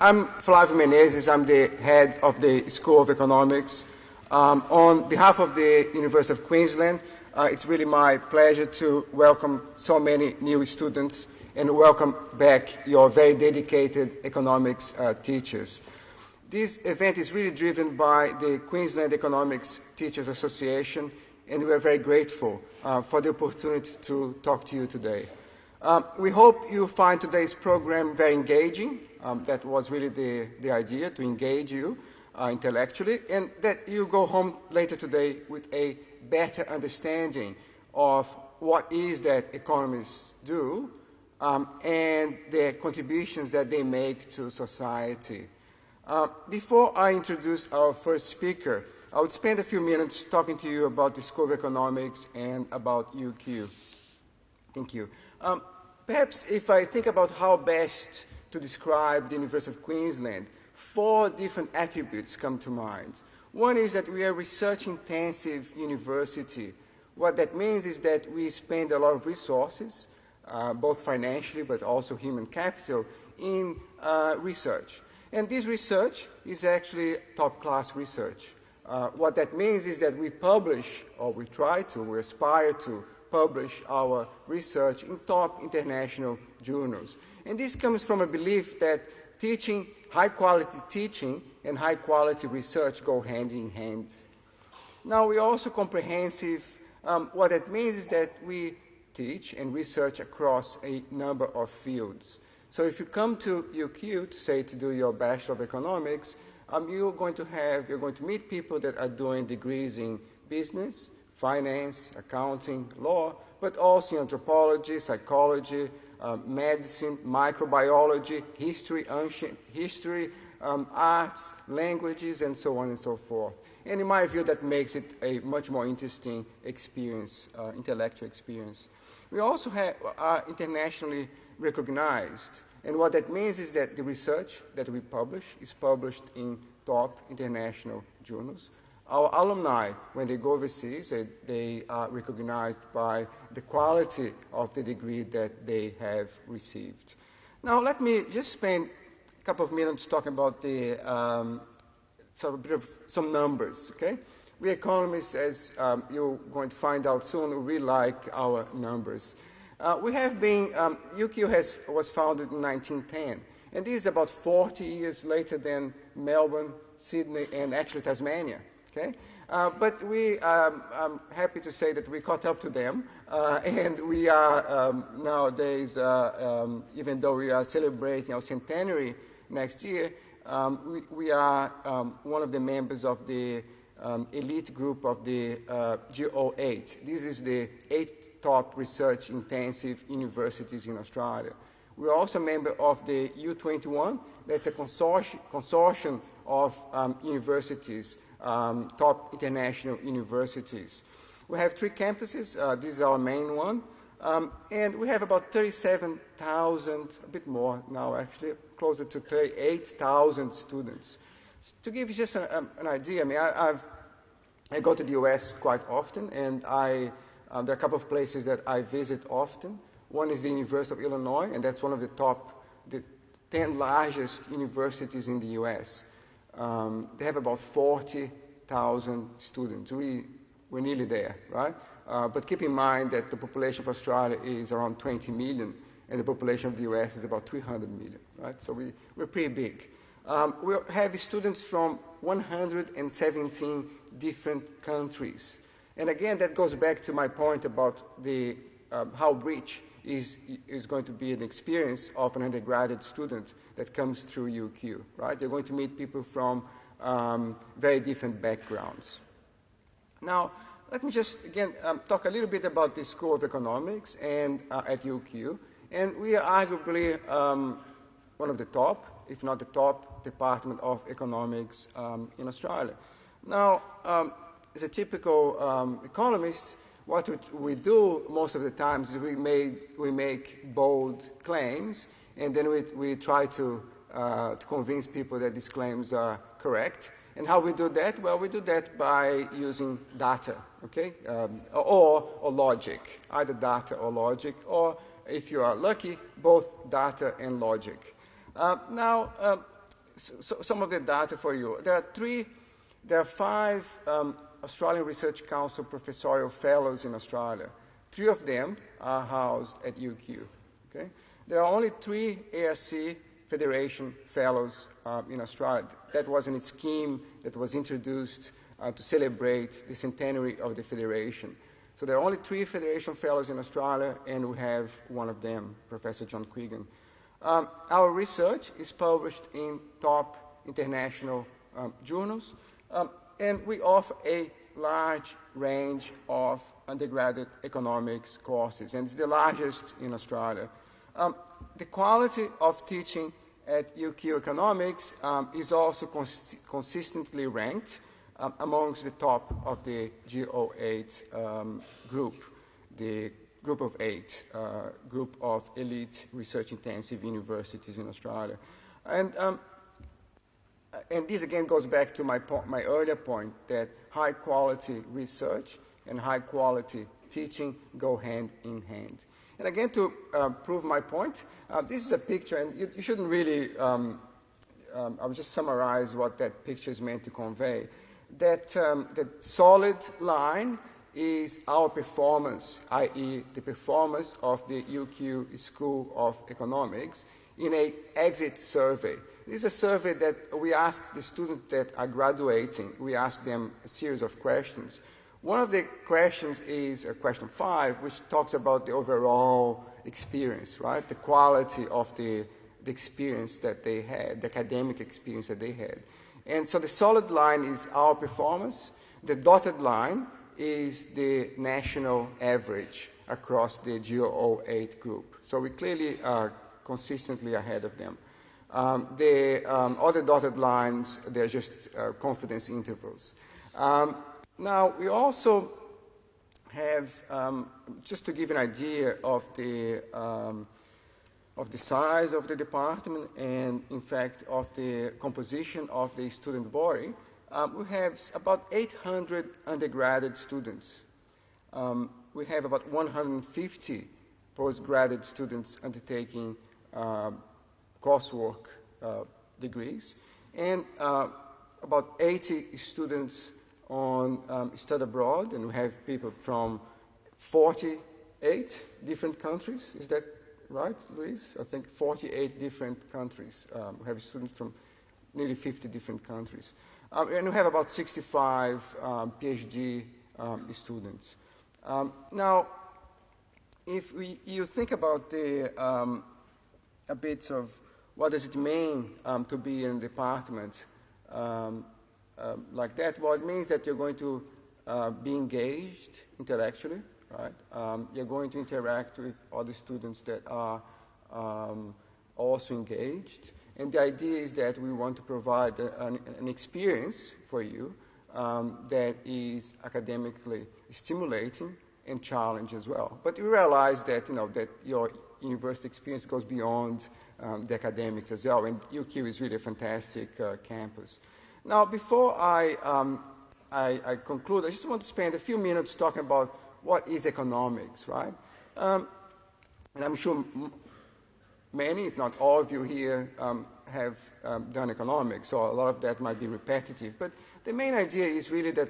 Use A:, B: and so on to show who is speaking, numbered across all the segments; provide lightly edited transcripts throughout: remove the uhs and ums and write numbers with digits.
A: I'm Flavio Menezes. I'm the head of the School of Economics. On behalf of the University of Queensland, it's really my pleasure to welcome so many new students and welcome back your very dedicated economics teachers. This event is really driven by the Queensland Economics Teachers Association, and we are very grateful for the opportunity to talk to you today. We hope you find today's program very engaging. That was really the idea, to engage you intellectually, and that you go home later today with a better understanding of what is that economists do and the contributions that they make to society. Before I introduce our first speaker, I would spend a few minutes talking to you about the School of Economics and about UQ. Thank you. Perhaps if I think about how best to describe the University of Queensland, 4 different attributes come to mind. One is that we are a research-intensive university. What that means is that we spend a lot of resources, both financially but also human capital, in research. And this research is actually top-class research. What that means is that we publish, or we try to, we aspire to publish our research in top international journals. And this comes from a belief that teaching, high-quality teaching and high-quality research go hand in hand. Now, we're also comprehensive. What that means is that we teach and research across a number of fields. So if you come to UQ to do your Bachelor of Economics, you're going to meet people that are doing degrees in business, finance, accounting, law, but also in anthropology, psychology, medicine, microbiology, history, ancient history, arts, languages, and so on and so forth. And in my view, that makes it a much more interesting experience, intellectual experience. We also are internationally recognized. And what that means is that the research that we publish is published in top international journals. Our alumni, when they go overseas, they are recognized by the quality of the degree that they have received. Now, let me just spend a couple of minutes talking about some numbers, okay? We economists, as you're going to find out soon, we really like our numbers. We have been, UQ was founded in 1910, and this is about 40 years later than Melbourne, Sydney, and actually Tasmania. Okay? But I'm happy to say that we caught up to them, and we are nowadays, even though we are celebrating our centenary next year, we are one of the members of the elite group of the G08. This is the 8 top research-intensive universities in Australia. We're also a member of the U21. That's a consortium of universities, top international universities. We have 3 campuses. This is our main one. And we have about 37,000, a bit more now actually, closer to 38,000 students. To give you just an idea, I mean, I go to the US quite often, and there are a couple of places that I visit often. One is the University of Illinois, and that's one of the 10 largest universities in the US. They have about 40,000 students. We're nearly there, right? But keep in mind that the population of Australia is around 20 million, and the population of the US is about 300 million, right? So we're pretty big. We have students from 117 different countries. And again, that goes back to my point about how rich is going to be an experience of an undergraduate student that comes through UQ, right? They're going to meet people from very different backgrounds. Now, let me just, again, talk a little bit about the School of Economics and at UQ. And we are arguably one of the top, if not the top, department of economics in Australia. Now, as a typical economist, what we do most of the times is we make bold claims, and then we try to convince people that these claims are correct. And how we do that? Well, we do that by using data, okay, or logic, either data or logic, or if you are lucky, both data and logic. Now, some of the data for you. There are 5 Australian Research Council professorial fellows in Australia. 3 of them are housed at UQ. Okay? There are only 3 ARC Federation fellows in Australia. That was a scheme that was introduced to celebrate the centenary of the Federation. So there are only 3 Federation fellows in Australia, and we have one of them, Professor John Quigan. Our research is published in top international journals, and we offer a large range of undergraduate economics courses, and it's the largest in Australia. The quality of teaching at UQ Economics is also consistently ranked amongst the top of the G08 group, the group of 8, group of elite research-intensive universities in Australia. And this again goes back to my earlier point that high-quality research and high-quality teaching go hand in hand. And again, to prove my point, this is a picture, and you shouldn't really, I'll just summarize what that picture is meant to convey. That solid line is our performance, i.e. the performance of the UQ School of Economics in an exit survey. This is a survey that we ask the students that are graduating. We ask them a series of questions. One of the questions is question 5, which talks about the overall experience, right? The quality of the experience that they had, the academic experience that they had. And so the solid line is our performance. The dotted line is the national average across the G08 group. So we clearly are consistently ahead of them. The other dotted lines, they're just confidence intervals. Now, we also have, just to give an idea of the size of the department and, in fact, of the composition of the student body, we have about 800 undergraduate students. We have about 150 postgraduate students undertaking coursework degrees, and about 80 students on study abroad, and we have people from 48 different countries. Is that right, Luis? I think 48 different countries. We have students from nearly 50 different countries. And we have about 65 PhD students. Now, if you think about a bit of what does it mean to be in a department like that, well, it means that you're going to be engaged intellectually, right? You're going to interact with other students that are also engaged. And the idea is that we want to provide an experience for you that is academically stimulating and challenging as well. But you realize that, that your university experience goes beyond the academics as well, and UQ is really a fantastic campus. Now, before I conclude, I just want to spend a few minutes talking about what is economics, right? And I'm sure many, if not all of you here, have done economics, so a lot of that might be repetitive. But the main idea is really that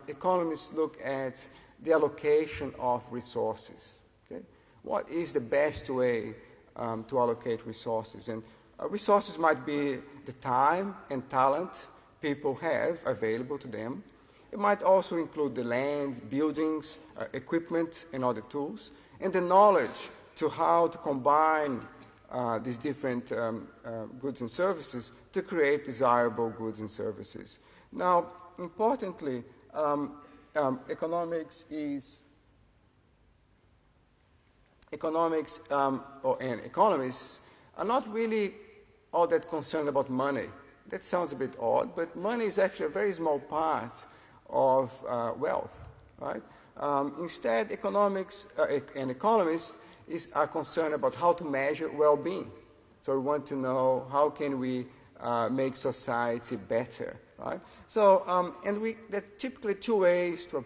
A: economists look at the allocation of resources. Okay? What is the best way to allocate resources? And resources might be the time and talent people have available to them. It might also include the land, buildings, equipment, and other tools, and the knowledge to how to combine these different goods and services to create desirable goods and services. Now, importantly, economics and economists are not really all that concerned about money. That sounds a bit odd, but money is actually a very small part of wealth, right? Instead, economics and economists are concerned about how to measure well-being. So we want to know how can we make society better, right? So, there are typically 2 ways to